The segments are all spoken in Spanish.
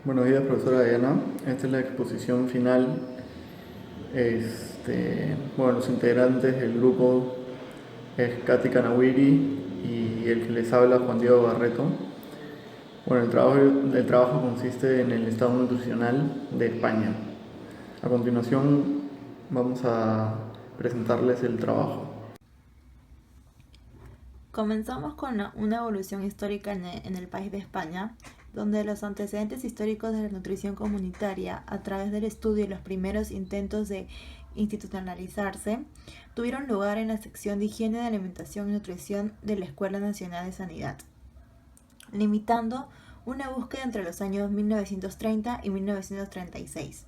Buenos días, profesora Diana. Esta es la exposición final. Los integrantes del grupo es Katy Kanawiri y el que les habla, Juan Diego Barreto. Bueno, el trabajo consiste en el estado nutricional de España. A continuación vamos a presentarles el trabajo. Comenzamos con una evolución histórica en el país de España, donde los antecedentes históricos de la nutrición comunitaria, a través del estudio y los primeros intentos de institucionalizarse, tuvieron lugar en la sección de higiene de alimentación y nutrición de la Escuela Nacional de Sanidad, limitando una búsqueda entre los años 1930 y 1936.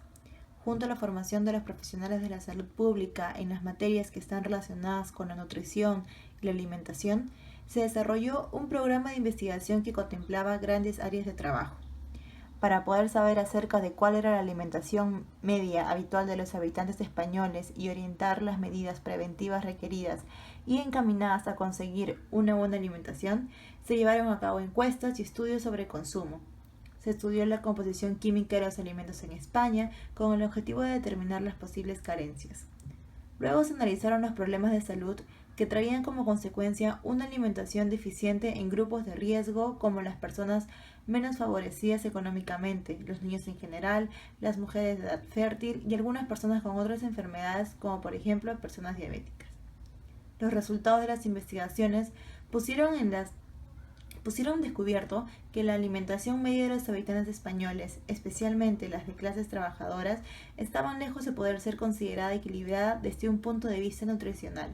Junto a la formación de los profesionales de la salud pública en las materias que están relacionadas con la nutrición y la alimentación, se desarrolló un programa de investigación que contemplaba grandes áreas de trabajo. Para poder saber acerca de cuál era la alimentación media habitual de los habitantes españoles y orientar las medidas preventivas requeridas y encaminadas a conseguir una buena alimentación, se llevaron a cabo encuestas y estudios sobre consumo. Se estudió la composición química de los alimentos en España con el objetivo de determinar las posibles carencias. Luego se analizaron los problemas de salud que traían como consecuencia una alimentación deficiente en grupos de riesgo como las personas menos favorecidas económicamente, los niños en general, las mujeres de edad fértil y algunas personas con otras enfermedades como por ejemplo personas diabéticas. Los resultados de las investigaciones pusieron descubierto que la alimentación media de los habitantes españoles, especialmente las de clases trabajadoras, estaban lejos de poder ser considerada equilibrada desde un punto de vista nutricional.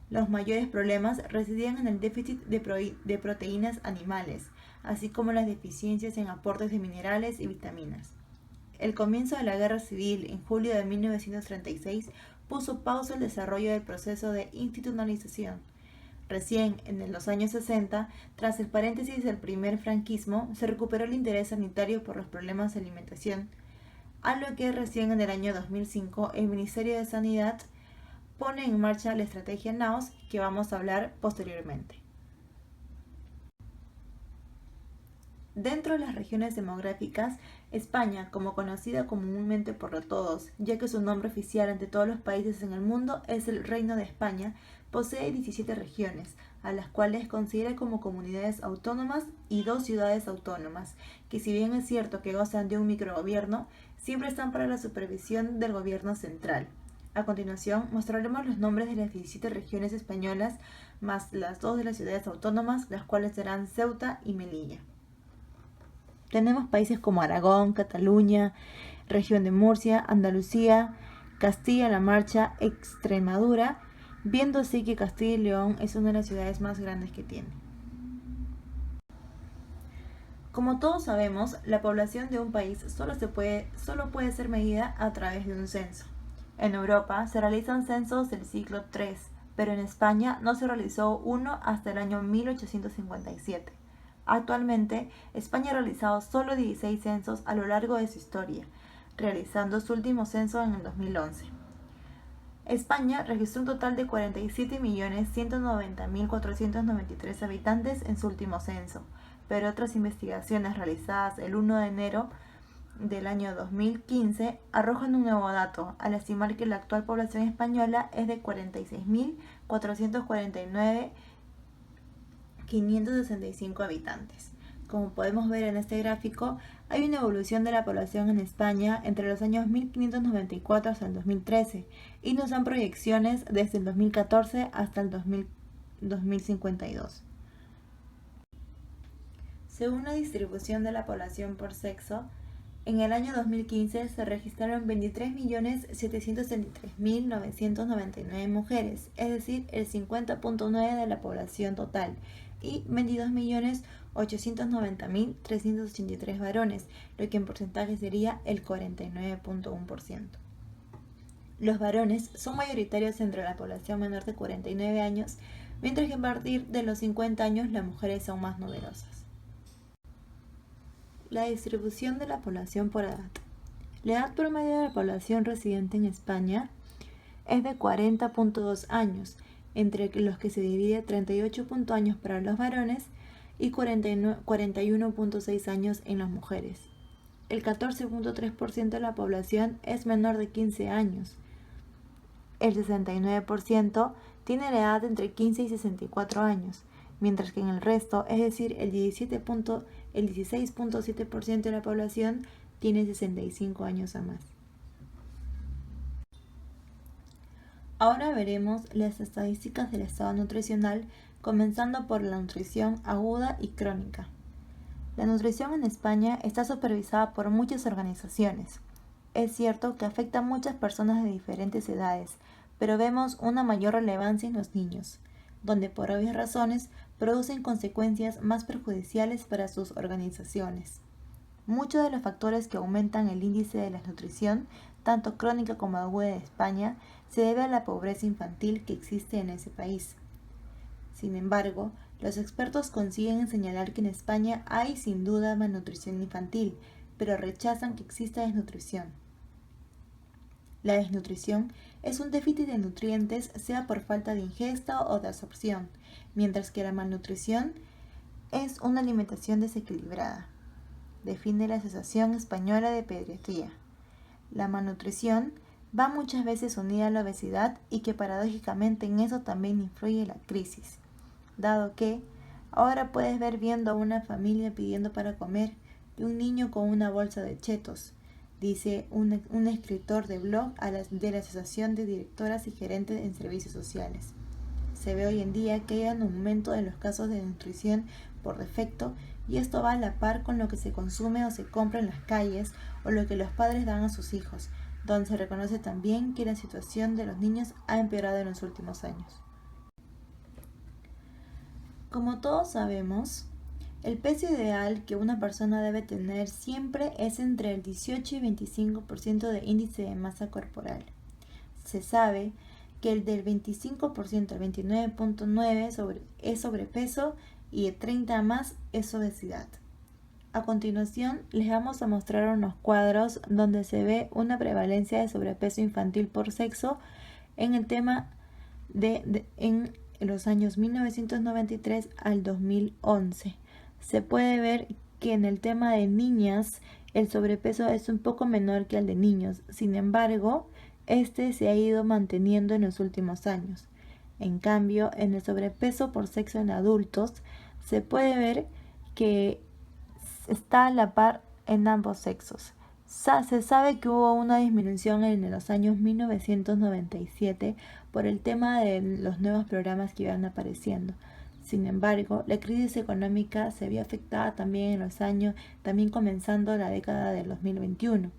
Los mayores problemas residían en el déficit de proteínas animales, así como las deficiencias en aportes de minerales y vitaminas. El comienzo de la Guerra Civil en julio de 1936 puso pausa al desarrollo del proceso de institucionalización. Recién, en los años 60, tras el paréntesis del primer franquismo, se recuperó el interés sanitario por los problemas de alimentación, a lo que recién en el año 2005 el Ministerio de Sanidad pone en marcha la estrategia NAOS, que vamos a hablar posteriormente. Dentro de las regiones demográficas, España, como conocida comúnmente por todos, ya que su nombre oficial ante todos los países en el mundo es el Reino de España, posee 17 regiones, a las cuales considera como comunidades autónomas y 2 ciudades autónomas, que si bien es cierto que gozan de un microgobierno, siempre están para la supervisión del gobierno central. A continuación, mostraremos los nombres de las 17 regiones españolas, más las 2 de las ciudades autónomas, las cuales serán Ceuta y Melilla. Tenemos países como Aragón, Cataluña, región de Murcia, Andalucía, Castilla-La Mancha, Extremadura, viendo así que Castilla y León es una de las ciudades más grandes que tiene. Como todos sabemos, la población de un país solo puede ser medida a través de un censo. En Europa se realizan censos del siglo III, pero en España no se realizó uno hasta el año 1857. Actualmente, España ha realizado solo 16 censos a lo largo de su historia, realizando su último censo en el 2011. España registró un total de 47.190.493 habitantes en su último censo, pero otras investigaciones realizadas el 1 de enero del año 2015 arrojan un nuevo dato, al estimar que la actual población española es de 46.449.565 habitantes. Como podemos ver en este gráfico, hay una evolución de la población en España entre los años 1594 hasta el 2013 y nos dan proyecciones desde el 2014 hasta el 2052. Según la distribución de la población por sexo, en el año 2015 se registraron 23.733.999 mujeres, es decir, el 50.9% de la población total, y 22.890.383 varones, lo que en porcentaje sería el 49.1%. Los varones son mayoritarios entre la población menor de 49 años, mientras que a partir de los 50 años las mujeres son más numerosas. La distribución de la población por edad. La edad promedio de la población residente en España es de 40.2 años, entre los que se divide 38 años para los varones y 41.6 años en las mujeres. el 14.3% de la población es menor de 15 años. El 69% tiene la edad entre 15 y 64 años, mientras que en el resto, es decir, el 16.7% de la población tiene 65 años o más. Ahora veremos las estadísticas del estado nutricional, comenzando por la nutrición aguda y crónica. La nutrición en España está supervisada por muchas organizaciones. Es cierto que afecta a muchas personas de diferentes edades, pero vemos una mayor relevancia en los niños, donde por obvias razones producen consecuencias más perjudiciales para sus organizaciones. Muchos de los factores que aumentan el índice de la nutrición, tanto crónica como aguda en España, se debe a la pobreza infantil que existe en ese país. Sin embargo, los expertos consiguen señalar que en España hay sin duda malnutrición infantil, pero rechazan que exista desnutrición. La desnutrición es un déficit de nutrientes, sea por falta de ingesta o de absorción, mientras que la malnutrición es una alimentación desequilibrada, define la Asociación Española de Pediatría. La malnutrición va muchas veces unida a la obesidad y que paradójicamente en eso también influye la crisis, dado que ahora puedes ver viendo a una familia pidiendo para comer y un niño con una bolsa de chetos, dice un escritor de blog de la Asociación de Directoras y Gerentes en Servicios Sociales. Se ve hoy en día que hay un aumento en los casos de nutrición por defecto y esto va a la par con lo que se consume o se compra en las calles o lo que los padres dan a sus hijos, donde se reconoce también que la situación de los niños ha empeorado en los últimos años. Como todos sabemos, el peso ideal que una persona debe tener siempre es entre el 18 y 25% de índice de masa corporal. Se sabe que el del 25% al 29.9% es sobrepeso y de 30 a más es obesidad. A continuación les vamos a mostrar unos cuadros donde se ve una prevalencia de sobrepeso infantil por sexo en el tema en los años 1993 al 2011. Se puede ver que en el tema de niñas el sobrepeso es un poco menor que el de niños, sin embargo, este se ha ido manteniendo en los últimos años. En cambio, en el sobrepeso por sexo en adultos, se puede ver que está a la par en ambos sexos. Se sabe que hubo una disminución en los años 1997 por el tema de los nuevos programas que iban apareciendo. Sin embargo, la crisis económica se vio afectada también en los años, también comenzando la década del 2021.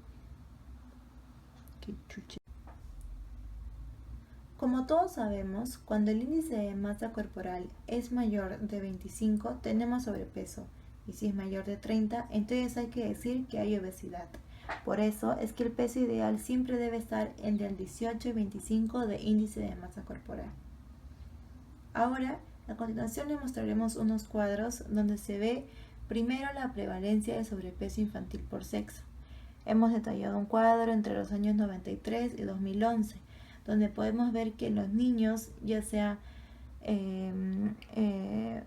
Como todos sabemos, cuando el índice de masa corporal es mayor de 25, tenemos sobrepeso, y si es mayor de 30, entonces hay que decir que hay obesidad. Por eso es que el peso ideal siempre debe estar entre el 18 y 25 de índice de masa corporal. Ahora, a continuación les mostraremos unos cuadros donde se ve primero la prevalencia de sobrepeso infantil por sexo. Hemos detallado un cuadro entre los años 93 y 2011, donde podemos ver que los niños, ya sea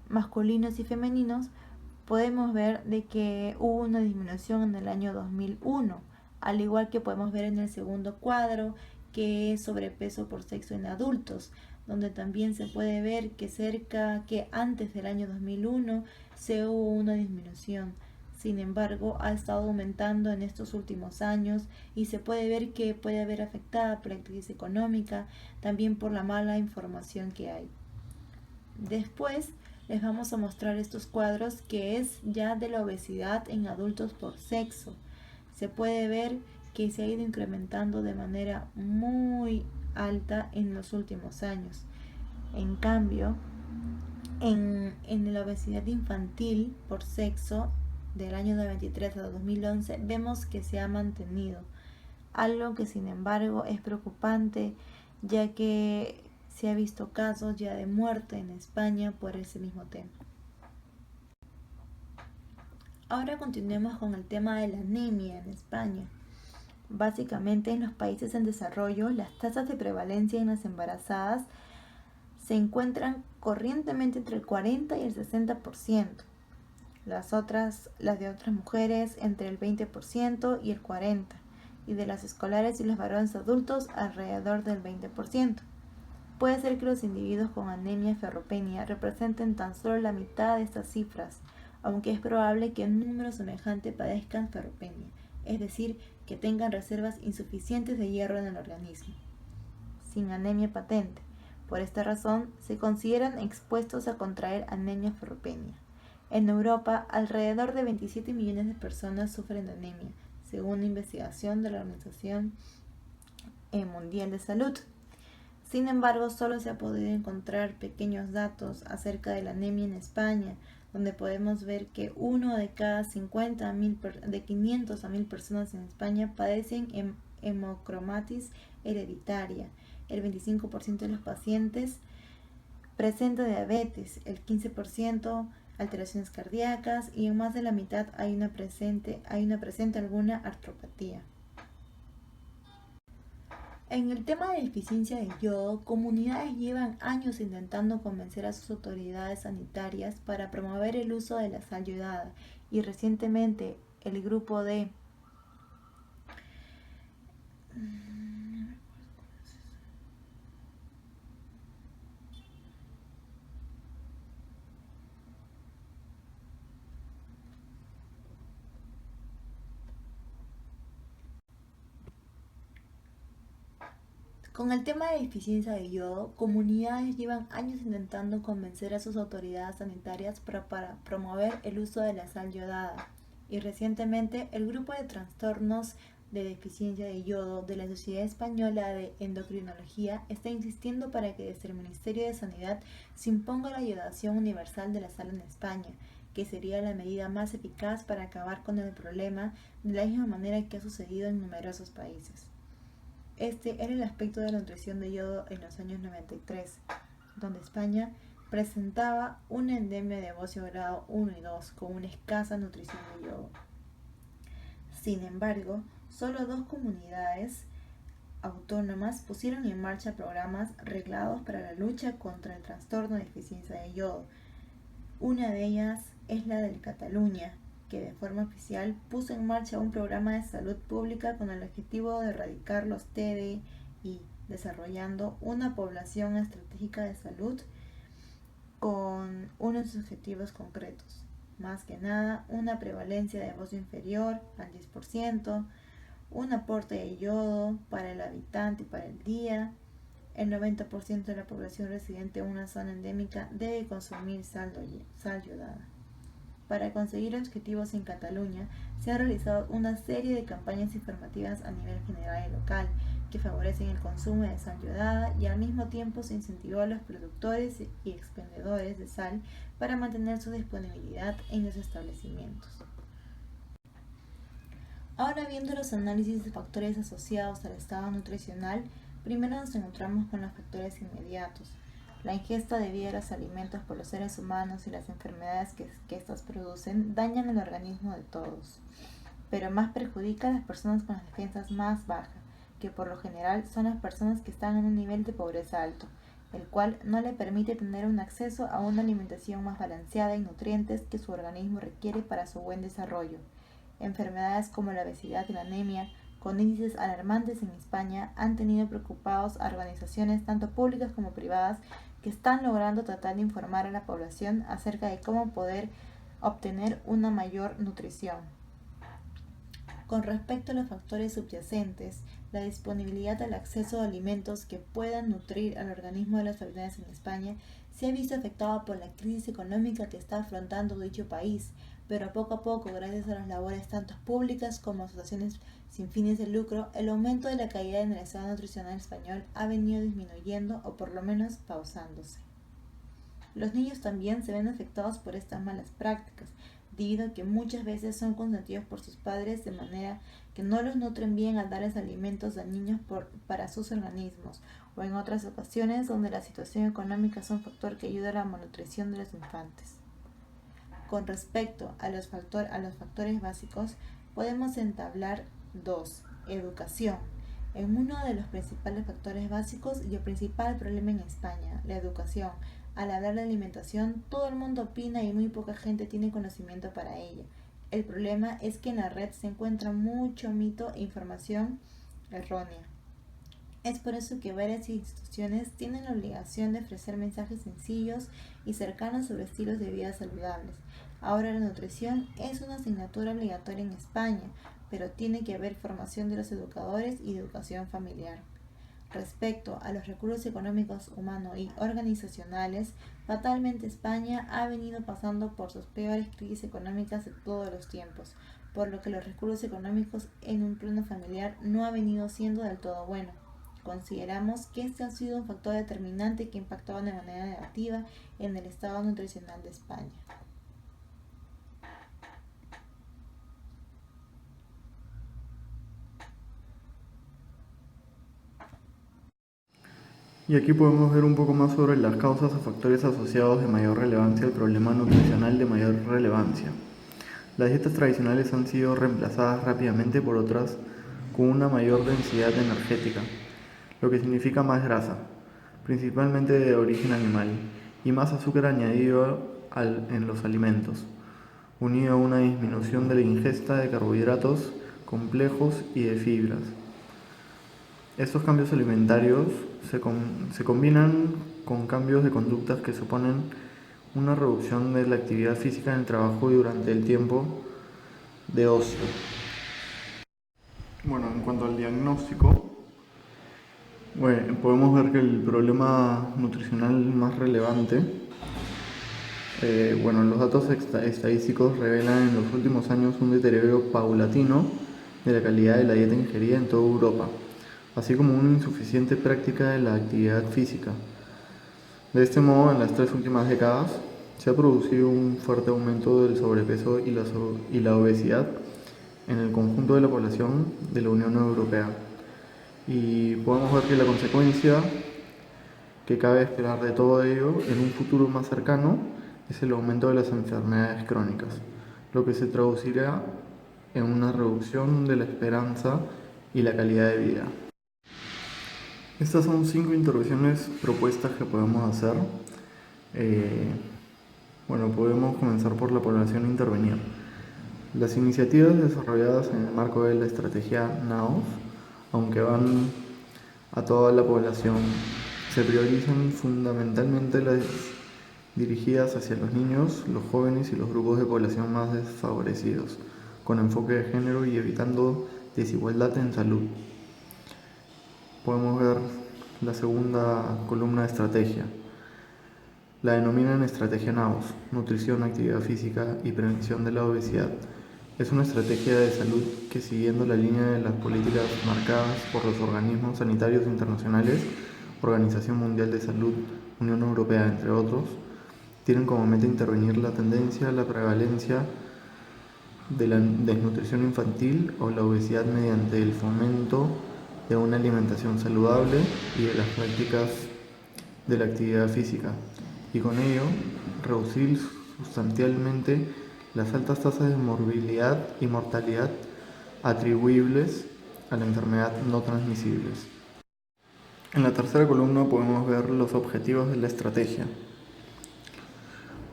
masculinos y femeninos, podemos ver de que hubo una disminución en el año 2001, al igual que podemos ver en el segundo cuadro, que es sobrepeso por sexo en adultos, donde también se puede ver que antes del año 2001 se hubo una disminución. Sin embargo, ha estado aumentando en estos últimos años y se puede ver que puede haber afectada por la crisis económica, también por la mala información que hay. Después les vamos a mostrar estos cuadros que es ya de la obesidad en adultos por sexo. Se puede ver que se ha ido incrementando de manera muy alta en los últimos años. En cambio, en la obesidad infantil por sexo del año 93 a 2011 vemos que se ha mantenido, algo que sin embargo es preocupante, ya que se ha visto casos ya de muerte en España por ese mismo tema. Ahora continuemos con el tema de la anemia en España. Básicamente en los países en desarrollo las tasas de prevalencia en las embarazadas se encuentran corrientemente entre el 40 y el 60%. las de otras mujeres entre el 20% y el 40%, y de las escolares y los varones adultos alrededor del 20%. Puede ser que los individuos con anemia ferropenia representen tan solo la mitad de estas cifras, aunque es probable que un número semejante padezcan ferropenia, es decir, que tengan reservas insuficientes de hierro en el organismo, sin anemia patente. Por esta razón, se consideran expuestos a contraer anemia ferropenia. En Europa, alrededor de 27 millones de personas sufren de anemia, según una investigación de la Organización Mundial de Salud. Sin embargo, solo se ha podido encontrar pequeños datos acerca de la anemia en España, donde podemos ver que uno de cada 500 a 1000 personas en España padecen hemocromatis hereditaria. El 25% de los pacientes presenta diabetes, el 15% alteraciones cardíacas y en más de la mitad hay una presente alguna artropatía. En el tema de deficiencia de yodo, comunidades llevan años intentando convencer a sus autoridades sanitarias para promover el uso de la sal yodada, y recientemente el grupo de Con el tema de deficiencia de yodo, comunidades llevan años intentando convencer a sus autoridades sanitarias para promover el uso de la sal yodada, y recientemente el grupo de trastornos de deficiencia de yodo de la Sociedad Española de Endocrinología está insistiendo para que desde el Ministerio de Sanidad se imponga la yodación universal de la sal en España, que sería la medida más eficaz para acabar con el problema, de la misma manera que ha sucedido en numerosos países. Este era el aspecto de la nutrición de yodo en los años 93, donde España presentaba una endemia de bocio grado 1 y 2 con una escasa nutrición de yodo. Sin embargo, solo 2 comunidades autónomas pusieron en marcha programas reglados para la lucha contra el trastorno de deficiencia de yodo. Una de ellas es la de Cataluña, que de forma oficial puso en marcha un programa de salud pública con el objetivo de erradicar los TDI, desarrollando una población estratégica de salud con unos objetivos concretos. Más que nada, una prevalencia de bocio inferior al 10%, un aporte de yodo para el habitante y para el día. El 90% de la población residente en una zona endémica debe consumir sal yodada. Para conseguir objetivos en Cataluña, se ha realizado una serie de campañas informativas a nivel general y local que favorecen el consumo de sal yodada, y al mismo tiempo se incentivó a los productores y expendedores de sal para mantener su disponibilidad en los establecimientos. Ahora, viendo los análisis de factores asociados al estado nutricional, primero nos encontramos con los factores inmediatos. La ingesta debida a los alimentos por los seres humanos y las enfermedades que estos producen dañan el organismo de todos, pero más perjudica a las personas con las defensas más bajas, que por lo general son las personas que están en un nivel de pobreza alto, el cual no le permite tener un acceso a una alimentación más balanceada y nutrientes que su organismo requiere para su buen desarrollo. Enfermedades como la obesidad y la anemia, con índices alarmantes en España, han tenido preocupados a organizaciones tanto públicas como privadas que están logrando tratar de informar a la población acerca de cómo poder obtener una mayor nutrición. Con respecto a los factores subyacentes, la disponibilidad del acceso a alimentos que puedan nutrir al organismo de los habitantes en España se ha visto afectada por la crisis económica que está afrontando dicho país, pero poco a poco, gracias a las labores tanto públicas como asociaciones sin fines de lucro, el aumento de la calidad en el estado nutricional español ha venido disminuyendo o por lo menos pausándose. Los niños también se ven afectados por estas malas prácticas, debido a que muchas veces son consentidos por sus padres de manera que no los nutren bien al darles alimentos dañinos para sus organismos, o en otras ocasiones donde la situación económica es un factor que ayuda a la malnutrición de los infantes. Con respecto a los factores básicos, podemos entablar 2. Educación. En uno de los principales factores básicos y el principal problema en España, la educación, Al hablar de alimentación, todo el mundo opina y muy poca gente tiene conocimiento para ello. El problema es que en la red se encuentra mucho mito e información errónea. Es por eso que varias instituciones tienen la obligación de ofrecer mensajes sencillos y cercanos sobre estilos de vida saludables. Ahora la nutrición es una asignatura obligatoria en España, pero tiene que haber formación de los educadores y educación familiar. Respecto a los recursos económicos, humanos y organizacionales, fatalmente España ha venido pasando por sus peores crisis económicas de todos los tiempos, por lo que los recursos económicos en un plano familiar no ha venido siendo del todo bueno. Consideramos que este ha sido un factor determinante que ha impactado de manera negativa en el estado nutricional de España. Y aquí podemos ver un poco más sobre las causas o factores asociados de mayor relevancia al problema nutricional de mayor relevancia. Las dietas tradicionales han sido reemplazadas rápidamente por otras con una mayor densidad energética, lo que significa más grasa, principalmente de origen animal, y más azúcar añadido en los alimentos, unido a una disminución de la ingesta de carbohidratos complejos y de fibras. Estos cambios alimentarios se combinan con cambios de conductas que suponen una reducción de la actividad física en el trabajo y durante el tiempo de ocio. Bueno, en cuanto al diagnóstico, podemos ver que el problema nutricional más relevante, los datos estadísticos revelan en los últimos años un deterioro paulatino de la calidad de la dieta ingerida en toda Europa, así como una insuficiente práctica de la actividad física. De este modo, en las 3 últimas décadas, se ha producido un fuerte aumento del sobrepeso y la obesidad en el conjunto de la población de la Unión Europea. Y podemos ver que la consecuencia que cabe esperar de todo ello en un futuro más cercano es el aumento de las enfermedades crónicas, lo que se traducirá en una reducción de la esperanza y la calidad de vida. Estas son 5 intervenciones propuestas que podemos hacer. Podemos comenzar por la población intervenir. Las iniciativas desarrolladas en el marco de la estrategia NAOS, aunque van a toda la población, se priorizan fundamentalmente las dirigidas hacia los niños, los jóvenes y los grupos de población más desfavorecidos, con enfoque de género y evitando desigualdad en salud. Podemos ver la segunda columna de estrategia. La denominan estrategia NAOS, nutrición, actividad física y prevención de la obesidad. Es una estrategia de salud que, siguiendo la línea de las políticas marcadas por los organismos sanitarios internacionales, Organización Mundial de Salud, Unión Europea, entre otros, tienen como meta intervenir la tendencia a la prevalencia de la desnutrición infantil o la obesidad mediante el fomento de una alimentación saludable y de las prácticas de la actividad física, y con ello reducir sustancialmente las altas tasas de morbilidad y mortalidad atribuibles a la enfermedad no transmisibles. En la tercera columna podemos ver los objetivos de la estrategia.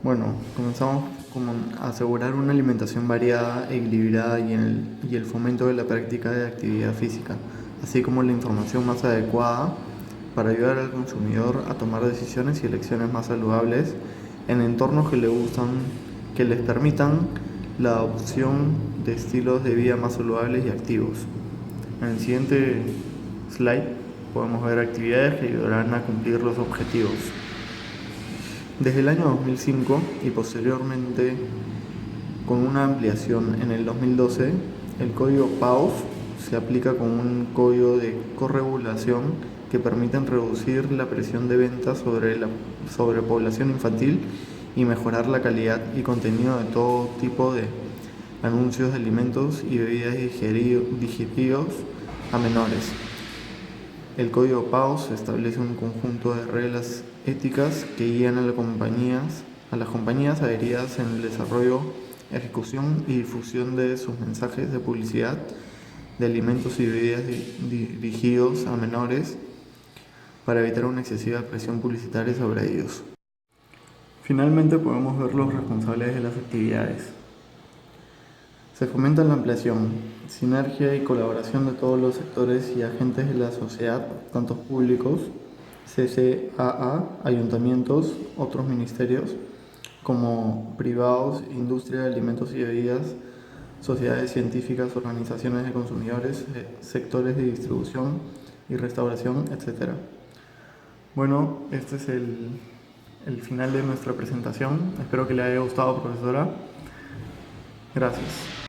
Comenzamos con asegurar una alimentación variada e equilibrada y el fomento de la práctica de actividad física, así como la información más adecuada para ayudar al consumidor a tomar decisiones y elecciones más saludables en entornos que les permitan la adopción de estilos de vida más saludables y activos. En el siguiente slide podemos ver actividades que ayudarán a cumplir los objetivos. Desde el año 2005 y posteriormente con una ampliación en el 2012, el código PAUS se aplica como un código de corregulación que permiten reducir la presión de ventas sobre la sobrepoblación infantil y mejorar la calidad y contenido de todo tipo de anuncios de alimentos y bebidas digeridos a menores. El código PAUS establece un conjunto de reglas éticas que guían a las compañías adheridas en el desarrollo, ejecución y difusión de sus mensajes de publicidad de alimentos y bebidas dirigidos a menores para evitar una excesiva presión publicitaria sobre ellos. Finalmente podemos ver los responsables de las actividades. Se fomenta la ampliación, sinergia y colaboración de todos los sectores y agentes de la sociedad, tanto públicos, CCAA, ayuntamientos, otros ministerios, como privados, industria de alimentos y bebidas, sociedades científicas, organizaciones de consumidores, sectores de distribución y restauración, etc. Bueno, este es el final de nuestra presentación. Espero que le haya gustado, profesora. Gracias.